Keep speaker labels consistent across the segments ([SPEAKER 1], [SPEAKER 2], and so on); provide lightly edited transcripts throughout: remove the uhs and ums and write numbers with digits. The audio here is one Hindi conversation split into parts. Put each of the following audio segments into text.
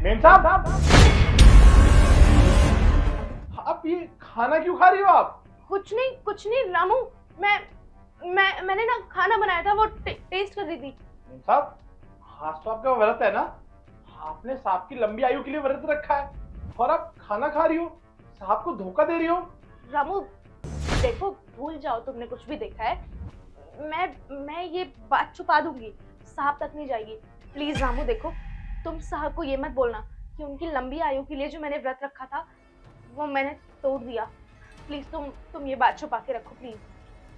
[SPEAKER 1] मेम साहब, आप ये खाना क्यों खा रही हो आप?
[SPEAKER 2] कुछ नहीं रामू, मैंने ना खाना बनाया था, वो टेस्ट कर रही थी।
[SPEAKER 1] मेम साहब, आज तो आपका व्रत है ना? आपने सांप की लंबी आयु के लिए व्रत रखा है और आप खाना खा रही हो, सांप को धोखा दे रही हो।
[SPEAKER 2] रामू देखो, भूल जाओ तुमने कुछ भी देखा है। मैं ये बात छुपा दूंगी, साहब तक नहीं जाएगी। प्लीज रामू देखो, तुम साहब को ये मत बोलना कि उनकी लंबी आयु के लिए जो मैंने व्रत रखा था वो मैंने तोड़ दिया। प्लीज तुम ये बात छुपा के रखो प्लीज।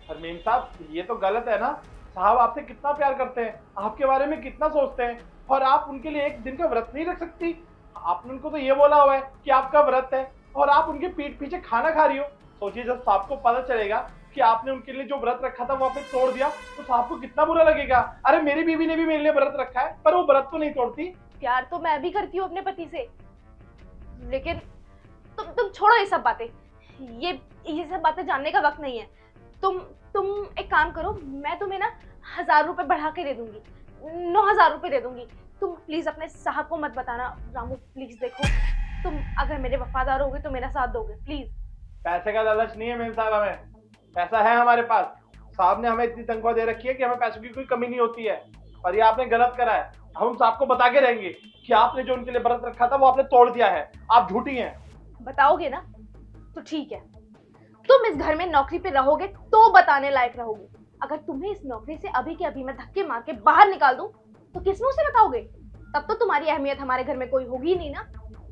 [SPEAKER 1] पर मेम साहब, ये तो गलत है ना। साहब आपसे कितना प्यार करते हैं, आपके बारे में कितना सोचते हैं, और आप उनके लिए एक दिन का व्रत नहीं रख सकती? आपने उनको तो ये बोला हुआ है कि आपका व्रत है और आप उनके पीठ पीछे खाना खा रही हो। सोचिए, जब साहब को पता चलेगा कि आपने उनके लिए जो व्रत रखा था वो आपने तोड़ दिया, तो साहब को कितना बुरा लगेगा। अरे मेरी बीवी ने भी मेरे लिए व्रत रखा है, पर वो व्रत तो नहीं तोड़ती।
[SPEAKER 2] प्यार तो मैं भी करती हूँ अपने पति से, लेकिन तुम छोड़ो ये सब बातें। ये सब बातें जानने का वक्त नहीं है। तुम एक काम करो, मैं तुम्हें ना 1000 रुपए बढ़ा के दे दूंगी, 9000 रुपए दे दूंगी। तुम प्लीज अपने साहब को मत बताना रामू, प्लीज देखो, तुम अगर मेरे वफादार होगे तो मेरा साथ दोगे प्लीज।
[SPEAKER 1] पैसे का लालच नहीं है मेम साहब, हमें पैसा है हमारे पास। साहब ने हमें इतनी तनख्वाह दे रखी है कि हमें पैसों की कोई कमी नहीं होती है। पर ये आपने गलत करा है। हम साहब को बता के रहेंगे कि आपने जो उनके लिए व्रत रखा था वो आपने तोड़ दिया है। आप झूठी हैं।
[SPEAKER 2] बताओगे ना तो ठीक है, तुम इस घर में नौकरी पे रहोगे तो बताने लायक रहोगे। अगर तुम्हें इस नौकरी से अभी के अभी मैं धक्के मार के बाहर निकाल दूं तो किस मुंह से बताओगे? तब तो तुम्हारी अहमियत हमारे घर में कोई होगी नहीं ना।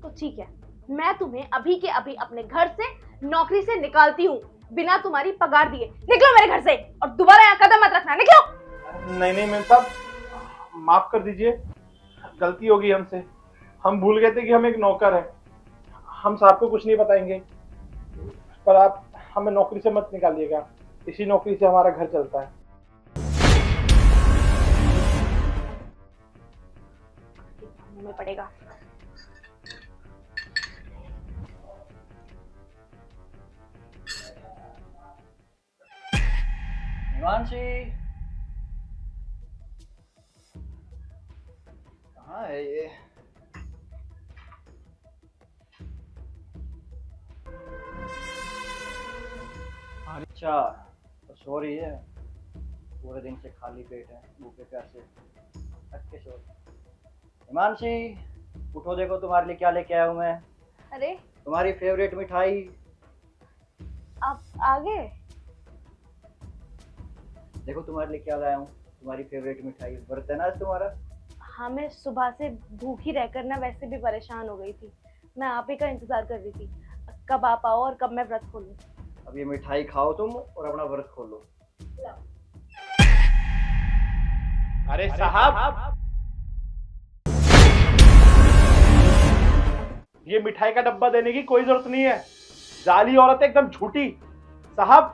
[SPEAKER 2] तो ठीक है, मैं तुम्हें अभी के अभी अपने घर से नौकरी से निकालती हूँ, बिना तुम्हारी पगार दिए। निकलो मेरे घर से और दोबारा यहाँ कदम मत रखना, निकलो।
[SPEAKER 1] नहीं मेम साहब, माफ कर दीजिए, गलती होगी हमसे। हम भूल गए थे कि हम एक नौकर है। हम साहब को कुछ नहीं बताएंगे, पर आप हमें नौकरी से मत निकालिएगा। इसी नौकरी से हमारा घर चलता है।
[SPEAKER 2] में पड़ेगा।
[SPEAKER 3] हिमांशी, कहाँ है ये? अच्छा, तो सो रही है। पूरे दिन से खाली पेट है, भूखे प्यासे थक के सो रही। हिमांशी, उठो, देखो तुम्हारे लिए क्या लेके आया हूँ मैं।
[SPEAKER 2] अरे
[SPEAKER 3] तुम्हारी फेवरेट मिठाई।
[SPEAKER 2] आप आ गए?
[SPEAKER 3] देखो तुम्हारे लिए क्या लाया हूँ, तुम्हारी फेवरेट मिठाई। व्रत है ना आज तुम्हारा?
[SPEAKER 2] हाँ, मैं सुबह से भूखी रहकर ना वैसे भी परेशान हो गई थी। मैं आप ही का इंतजार कर रही थी, कब आप आओ और कब मैं व्रत खोलूं।
[SPEAKER 3] अब ये मिठाई खाओ तुम और अपना व्रत खोलो।
[SPEAKER 1] अरे साहब, ये मिठाई का डब्बा देने की कोई जरूरत नहीं है। जाली औरत एकदम झूठी। साहब,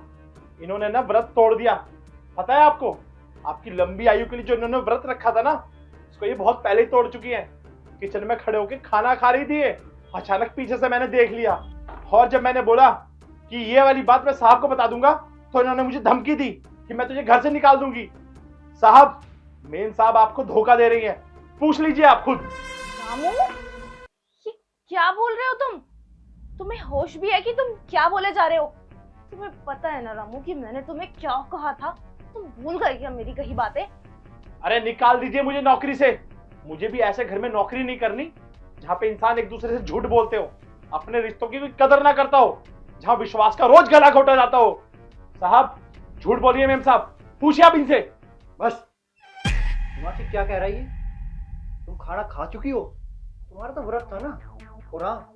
[SPEAKER 1] इन्होंने ना व्रत तोड़ दिया। पता है आपको, आपकी लंबी आयु के लिए जो इन्होंने व्रत रखा था ना, उसको ये बहुत पहले ही तोड़ चुकी हैं। किचन में खड़े होकर खाना खा रही थी, अचानक पीछे से मैंने देख लिया, और जब मैंने बोला कि ये वाली बात मैं साहब को बता दूंगा, तो इन्होंने मुझे धमकी दी कि मैं तुझे घर से निकाल दूंगी। साहब, मेम साहब आपको धोखा दे रही है, पूछ लीजिए आप खुद।
[SPEAKER 2] रामू, ये क्या बोल रहे हो तुम? तुम्हें होश भी है कि तुम क्या बोले जा रहे हो? तुम्हें पता है ना रामू कि मैंने तुम्हें क्या कहा था? तुम भूल गए क्या मेरी कही बातें?
[SPEAKER 1] अरे निकाल दीजिए मुझे नौकरी से। मुझे भी ऐसे घर में नौकरी नहीं करनी जहाँ पे इंसान एक दूसरे से झूठ बोलते हो, अपने रिश्तों की कोई कदर ना करता हो, जहाँ विश्वास का रोज गला घोटा जाता हो। साहब, झूठ बोलिए मेम साहब, पूछिए आप इनसे।
[SPEAKER 3] बस। हिमांशी क्या कह रही है? तुम खाना खा चुकी हो? तुम्हारा तो व्रत था ना। और हाँ,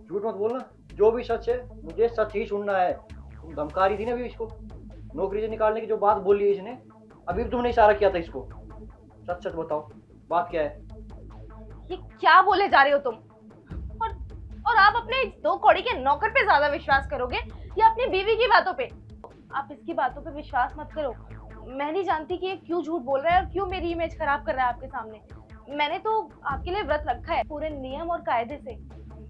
[SPEAKER 3] झूठ मत बोलना, जो भी सच है मुझे सच ही सुनना है। तुम धमका रही थी ना अभी इसको, नौकरी से निकालने की जो बात बोली है इसने, अभी भी तुमने इशारा किया था इसको। सच सच बताओ, बात क्या है?
[SPEAKER 2] ये क्या बोले जा रहे हो तुम? और आप अपने 2 कौड़ी के नौकर पे ज्यादा विश्वास करोगे या अपनी बीवी की बातों पे? आप इसकी बातों पे विश्वास मत करो। मैं नहीं जानती कि ये क्यों झूठ बोल रहा है और क्यों मेरी इमेज खराब कर रहा है आपके सामने। मैंने तो आपके लिए व्रत रखा है पूरे नियम और कायदे से।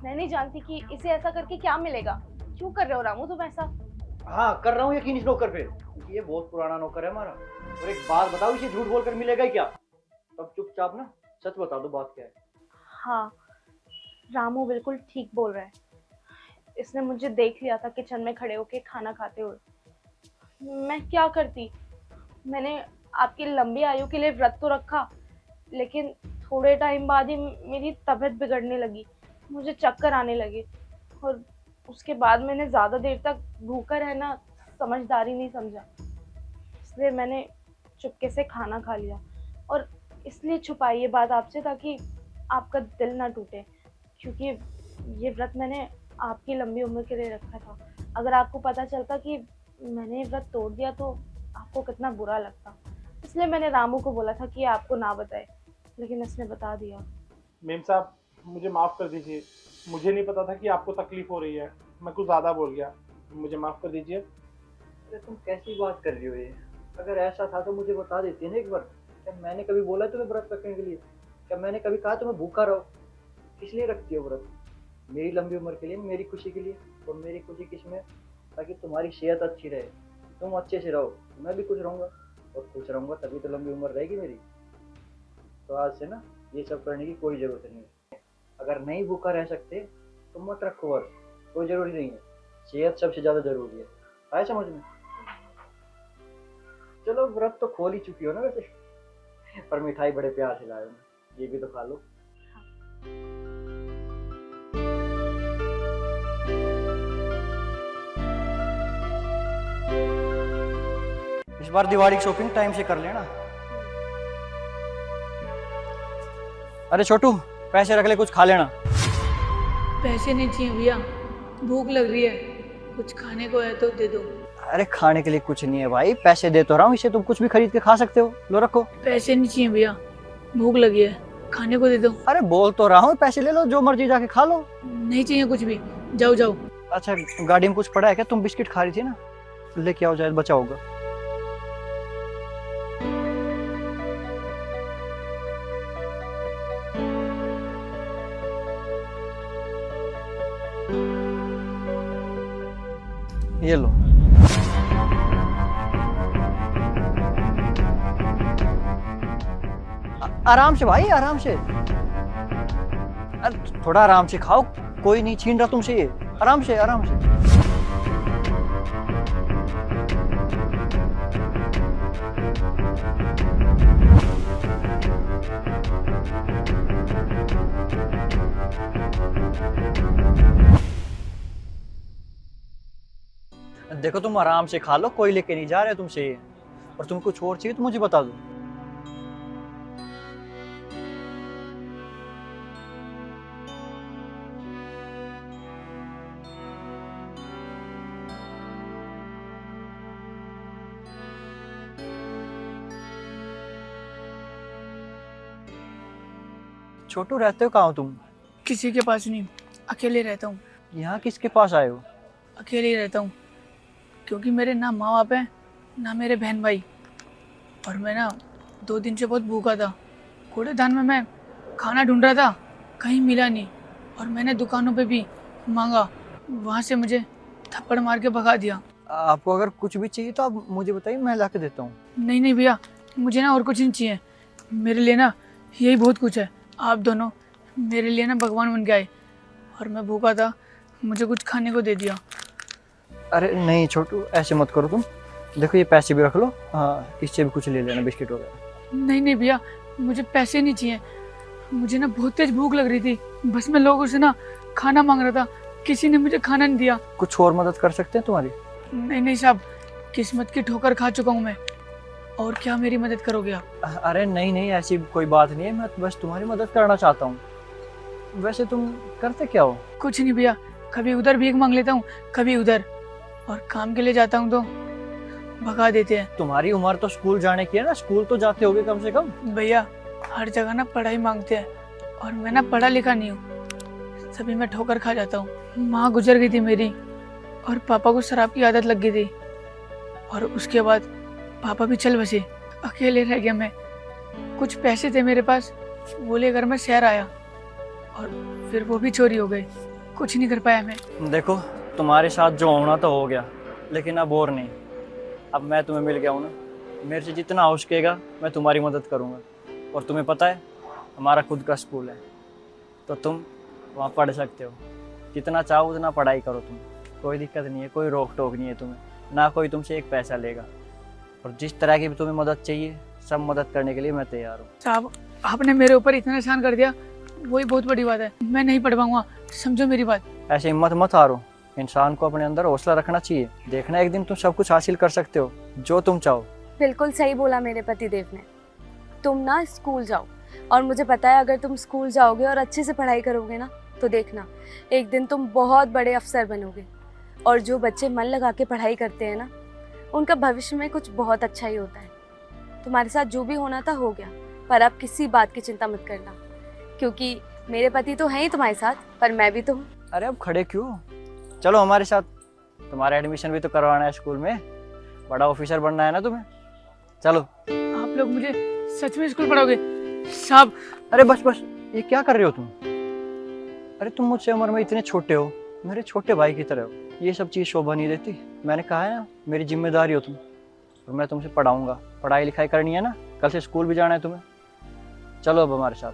[SPEAKER 2] मैं नहीं जानती कि इसे ऐसा करके क्या मिलेगा। क्यों कर रहे हो रामू तुम ऐसा?
[SPEAKER 3] हाँ, कर रहा हूँ यकीन इस नौकर पे, क्योंकि ये बहुत पुराना नौकर है हमारा। और एक बात बताओ, इसे झूठ बोलकर मिलेगा ही क्या? तब चुपचाप ना सच बता दो, बात क्या है?
[SPEAKER 2] हाँ, रामू बिल्कुल ठीक बोल रहा है। इसने मुझे देख लिया था किचन में खड़े होके खाना खाते हुए। मैं क्या करती? मैंने आपकी लंबी आयु के लिए व्रत तो रखा, लेकिन थोड़े टाइम बाद ही मेरी तबीयत बिगड़ने लगी, मुझे चक्कर आने लगे, और उसके बाद मैंने ज़्यादा देर तक भूखा रहना समझदारी नहीं समझा, इसलिए मैंने चुपके से खाना खा लिया। और इसलिए छुपाई ये बात आपसे ताकि आपका दिल ना टूटे, क्योंकि ये व्रत मैंने आपकी लंबी उम्र के लिए रखा था। अगर आपको पता चलता कि मैंने ये व्रत तोड़ दिया तो आपको कितना बुरा लगता। इसलिए मैंने रामू को बोला था कि ये आपको ना बताए, लेकिन इसने बता दिया।
[SPEAKER 1] मेम साहब, मुझे माफ़ कर दीजिए, मुझे नहीं पता था कि आपको तकलीफ हो रही है, मैं कुछ ज़्यादा बोल गया, मुझे माफ़ कर दीजिए।
[SPEAKER 3] अरे तुम कैसी बात कर रही हो ये? अगर ऐसा था तो मुझे बता देती ना एक बार। क्या मैंने कभी बोला तुम्हें व्रत रखने के लिए? क्या मैंने कभी कहा तुम्हें भूखा रहो? किस लिए रखती हो व्रत? मेरी लंबी उम्र के लिए, मेरी खुशी के लिए। और मेरी खुशी किसमें? ताकि तुम्हारी सेहत अच्छी रहे, तुम अच्छे से रहो, मैं भी खुश रहूँगा, और खुश रहूँगा तभी तो लंबी उम्र रहेगी मेरी। तो आज से ना ये सब करने की कोई ज़रूरत नहीं है। अगर नहीं भूखा रह सकते तो मत रखो व्रत, कोई ज़रूरी नहीं है। सेहत सबसे ज़्यादा ज़रूरी है, आया समझ में? चलो व्रत तो खोल ही चुकी हो ना वैसे, पर मिठाई बड़े प्यार से लाए हो, ये भी तो खा लो। इस बार दिवाली की शॉपिंग टाइम से कर लेना। अरे छोटू, पैसे रख ले, कुछ खा लेना।
[SPEAKER 4] पैसे नहीं चाहिए भैया, भूख लग रही है, कुछ खाने को है तो दे दो।
[SPEAKER 3] अरे खाने के लिए कुछ नहीं है भाई, पैसे दे तो रहा हूँ, इसे तुम कुछ भी खरीद के खा सकते हो, लो रखो।
[SPEAKER 4] पैसे नहीं चाहिए भैया, भूख लगी है, खाने को दे दो।
[SPEAKER 3] अरे बोल तो रहा हूँ, पैसे ले लो, जो मर्जी जाके खा लो।
[SPEAKER 4] नहीं चाहिए कुछ भी, जाओ जाओ।
[SPEAKER 3] अच्छा गाड़ी में कुछ पड़ा है क्या? तुम बिस्किट खा रही थी ना, लेके आओ, जाए बचा होगा। ये लो। आराम से भाई, आराम से। अरे थोड़ा आराम से खाओ, कोई नहीं छीन रहा तुमसे ये, आराम से आराम से। देखो तुम आराम से खा लो, कोई लेके नहीं जा रहे तुमसे ये। और तुम्हें कुछ और चाहिए तो मुझे बता दो। छोटू, रहते हो कहाँ हो तुम?
[SPEAKER 4] किसी के पास नहीं, अकेले रहता हूँ।
[SPEAKER 3] यहाँ किसके पास आए हो?
[SPEAKER 4] अकेले ही रहता हूँ, क्योंकि मेरे ना माँ बाप हैं ना मेरे बहन भाई। और मैं ना 2 दिन से बहुत भूखा था। कूड़ेदान में मैं खाना ढूंढ रहा था, कहीं मिला नहीं। और मैंने दुकानों पे भी मांगा, वहाँ से मुझे थप्पड़ मार के भगा दिया।
[SPEAKER 3] आपको अगर कुछ भी चाहिए तो आप मुझे बताइए, मैं ला के देता हूँ।
[SPEAKER 4] नहीं नहीं भैया, मुझे ना और कुछ नहीं चाहिए, मेरे लिए ना यही बहुत कुछ है। आप दोनों मेरे लिए ना भगवान बन गए, और मैं भूखा था, मुझे कुछ खाने को दे दिया।
[SPEAKER 3] अरे नहीं छोटू, ऐसे मत करो तुम। देखो ये पैसे भी रख लो, हाँ इससे भी कुछ ले लेना, बिस्किट वगैरह।
[SPEAKER 4] नहीं नहीं भैया, मुझे पैसे नहीं चाहिए। मुझे ना बहुत तेज भूख लग रही थी, बस मैं लोगों से ना खाना मांग रहा था, किसी ने मुझे खाना नहीं दिया।
[SPEAKER 3] कुछ और मदद कर सकते हैं तुम्हारी?
[SPEAKER 4] नहीं नहीं साहब, किस्मत की ठोकर खा चुका हूँ मैं, और क्या मेरी मदद करोगे आप?
[SPEAKER 3] अरे नहीं नहीं, ऐसी कोई बात नहीं है, मैं बस तुम्हारी मदद करना चाहता हूँ। वैसे तुम करते क्या हो?
[SPEAKER 4] कुछ नहीं भैया, कभी उधर भीख मांग लेता हूँ, कभी उधर, और काम के लिए जाता हूँ तो भगा देते हैं।
[SPEAKER 3] तुम्हारी उम्र तो स्कूल जाने की है ना, स्कूल तो जाते होगे कम से कम।
[SPEAKER 4] भैया हर जगह ना पढ़ाई मांगते हैं, और मैं ना पढ़ा लिखा नहीं हूँ, सभी मैं ठोकर खा जाता हूँ। माँ गुजर गई थी मेरी, और पापा को शराब की आदत लग गई थी, और उसके बाद पापा भी चल बसे, अकेले रह गया मैं। कुछ पैसे थे मेरे पास, वो लेकर मैं शहर आया, और फिर वो भी चोरी हो गए, कुछ नहीं कर पाया मैं।
[SPEAKER 3] देखो तुम्हारे साथ जो होना तो हो गया, लेकिन अब और नहीं। अब मैं तुम्हें मिल गया हूँ ना, मेरे से जितना हो सकेगा मैं तुम्हारी मदद करूँगा। और तुम्हें पता है हमारा खुद का स्कूल है, तो तुम वहाँ पढ़ सकते हो, जितना चाहो उतना पढ़ाई करो तुम, कोई दिक्कत नहीं है, कोई रोक टोक नहीं है तुम्हें, ना कोई तुमसे एक पैसा लेगा। और जिस तरह की भी तुम्हें मदद चाहिए सब मदद करने के लिए मैं तैयार हूँ।
[SPEAKER 4] साहब आपने मेरे ऊपर इतना एहसान कर दिया, वही बहुत बड़ी बात है। मैं नहीं पढ़ पाऊंगा, समझो मेरी बात।
[SPEAKER 3] ऐसे हिम्मत मत हारो, इंसान को अपने अंदर हौसला रखना चाहिए। देखना एक दिन तुम सब कुछ हासिल कर सकते हो, जो तुम चाहो।
[SPEAKER 5] बिल्कुल सही बोला मेरे पति देव ने। तुम ना स्कूल जाओ, और मुझे पता है अगर तुम स्कूल जाओगे और अच्छे से पढ़ाई करोगे ना तो देखना एक दिन तुम बहुत बड़े अफसर बनोगे। और जो बच्चे मन लगा के पढ़ाई करते हैं ना उनका भविष्य में कुछ बहुत अच्छा ही होता है। तुम्हारे साथ जो भी होना था हो गया, पर अब किसी बात की चिंता मत करना, क्योंकि मेरे पति तो हैं ही तुम्हारे साथ, पर मैं भी तो हूँ।
[SPEAKER 3] अरे अब खड़े क्यों, चलो हमारे साथ, तुम्हारा एडमिशन भी तो करवाना है स्कूल में, बड़ा ऑफिसर बनना है ना तुम्हें, चलो।
[SPEAKER 4] आप लोग मुझे सच में स्कूल पढ़ाओगे साहब?
[SPEAKER 3] अरे बस बस, ये क्या कर रहे हो तुम? अरे तुम मुझसे उम्र में इतने छोटे हो, मेरे छोटे भाई की तरह हो, ये सब चीज़ शोभा नहीं देती। मैंने कहा है ना, मेरी जिम्मेदारी हो तुम, और मैं तुमसे पढ़ाऊंगा। पढ़ाई लिखाई करनी है ना, कल से स्कूल भी जाना है तुम्हें, चलो अब हमारे साथ।